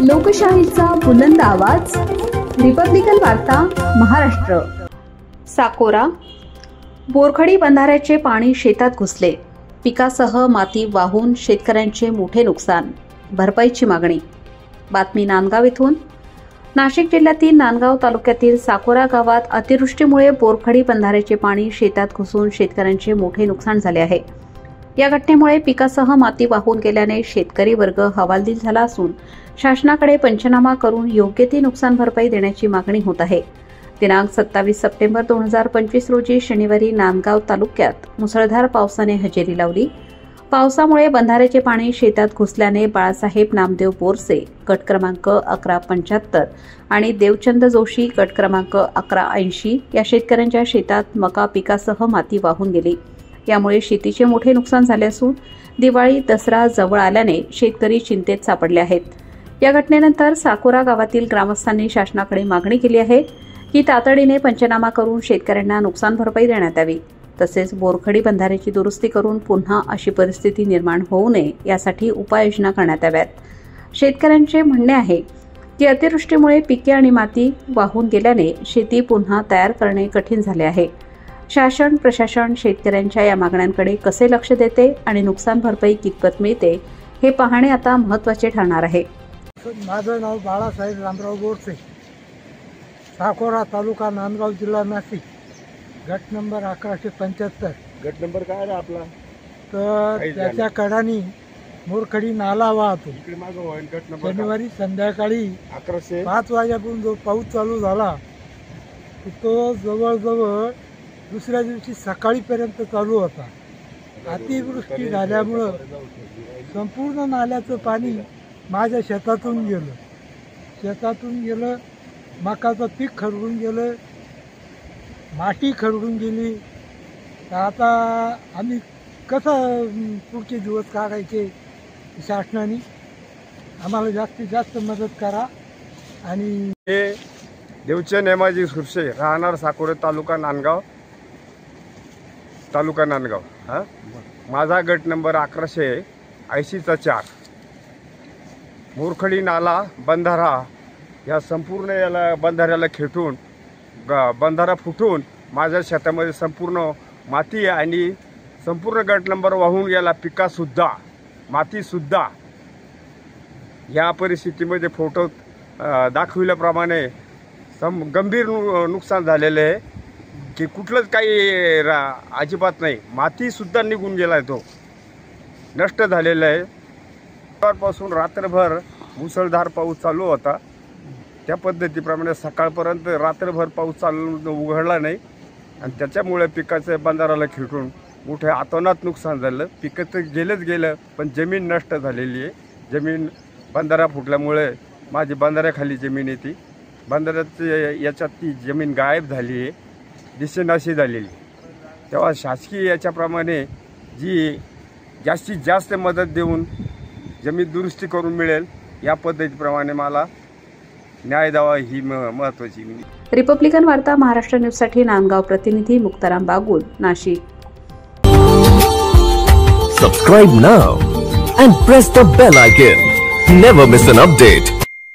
लोकशाहीचा बुलंद आवाज, रिपब्लिकन वार्ता महाराष्ट्र। साकोरा बोरखडी बंधाऱ्याचे पाणी शेतात घुसले, पिकासह माती वाहून शेतकऱ्यांचे मोठे नुकसान, भरपाईची मागणी। बातमी नांदगाव येथून। नाशिक जिल्ह्यातील नांदगाव तालुक्यातील साकोरा गावात अतिवृष्टीमुळे बोरखडी बंधाऱ्याचे पाणी शेतात घुसून शेतकऱ्यांचे मोठे नुकसान झाले आहे। या घटनेमुळे पिकासह माती वाहून गेल्याने शेतकरी वर्ग हवालदिल झाला असून शासनाकडे पंचनामा करून योग्य ती नुकसान भरपाई देण्याची मागणी होत आहे। दिनांक 27 सप्टेंबर 2025 रोजी शनिवारी नांदगाव तालुक्यात मुसळधार पावसाने हजेरी लावली। पावसामुळे बंधाऱ्याचे पाणी शेतात घुसल्याने बाळासाहेब नामदेव बोरसे गट क्रमांक 1175 आणि देवचंद जोशी गट क्रमांक 1180 या शेतकऱ्यांच्या शेतात मका पिकासह माती वाहून गेली। यामुळे शेतीचे मोठे नुकसान झाले असून दिवाळी दसरा जवळ आल्याने शेतकरी चिंतेत सापडले आहेत। या घटनेनंतर साकोरा गावातील ग्रामस्थांनी शासनाकडे मागणी केली आहे की तातडीने पंचनामा करून शेतकऱ्यांना नुकसान भरपाई देण्यात यावी, तसेच बोरखडी बंधाऱ्याची दुरुस्ती करून पुन्हा अशी परिस्थिती निर्माण होऊ नये यासाठी उपाययोजना करण्यात याव्यात। शेतकऱ्यांचे म्हणणे आहे की अतिवृष्टीमुळे पिके आणि माती वाहून गेल्याने शेती पुन्हा तयार करणे कठीण झाले आहे। शासन प्रशासन शेतकऱ्यांच्या या मागण्यांकडे कसे लक्ष देते आणि नुकसान भरपाई कितपत मिळते हे पाहणे आता महत्त्वाचे ठरणार आहे। माझं नाव बाळासाहेब रामराव बोरसे, साकोरा तालुका नांदगाव जिल्हा नाशिक, गट नंबर 1175। गट नंबर काय आहे आपला? तर त्याच्या कडानी मोरखडी नाला वाहतो। शनिवारी संध्याकाळी 5 वाजेपासून जो पाऊस चालू झाला तो जवळजवळ दुसऱ्या दिवशी सकाळीपर्यंत चालू होता। अतिवृष्टी झाल्यामुळं संपूर्ण नाल्याचं पाणी माझ्या शेतातून गेलं, मकाचं पीक खरडून गेलं, माती खरडून गेली। तर आता आम्ही कसं पुढचे दिवस काढायचे, शासनाने आम्हाला जास्तीत जास्त मदत करा। आणि हे देवचंद नेमाजी सुरसे, राहणार साकोरे, तालुका नांदगाव हा। माझा गट नंबर 1180/4। मोरखडी नाला बंधारा या संपूर्ण याला बंधाऱ्याला खेटून बंधारा फुटून माझ्या शेतामध्ये संपूर्ण माती आणि संपूर्ण गट नंबर वाहून गेला, पिकासुद्धा मातीसुद्धा। या परिस्थितीमध्ये फोटो दाखविल्याप्रमाणे गंभीर नुकसान झालेले आहे की कुठलंच काही अजिबात नाही। मातीसुद्धा निघून गेला आहे, तो नष्ट झालेला आहे। पासून रात्रभर मुसळधार पाऊस चालू होता, त्या पद्धतीप्रमाणे सकाळपर्यंत रात्रभर पाऊस चालू उघडला नाही आणि त्याच्यामुळे पिकाचं बंधाराला खिळून मोठे अतोनात नुकसान झालं। पिकं तर गेलं पण जमीन नष्ट झालेली आहे। जमीन बंधारा फुटल्यामुळे माझी बंधाऱ्याखाली जमीन येते, बंधाऱ्यात याच्यात ती जमीन गायब झाली आहे, दिसेनाशी झालेली। तेव्हा शासकीय याच्याप्रमाणे जी जास्तीत जास्त मदत देऊन जमीन दुरुस्ती करून मिळेल या पद्धतीप्रमाणे मला न्याय द्यावा ही महत्त्वाची। रिपब्लिकन वार्ता महाराष्ट्र न्यूजसाठी नांदगाव प्रतिनिधी Muktaram Bagul, Nashik. Subscribe now and press the bell icon. Never miss an update.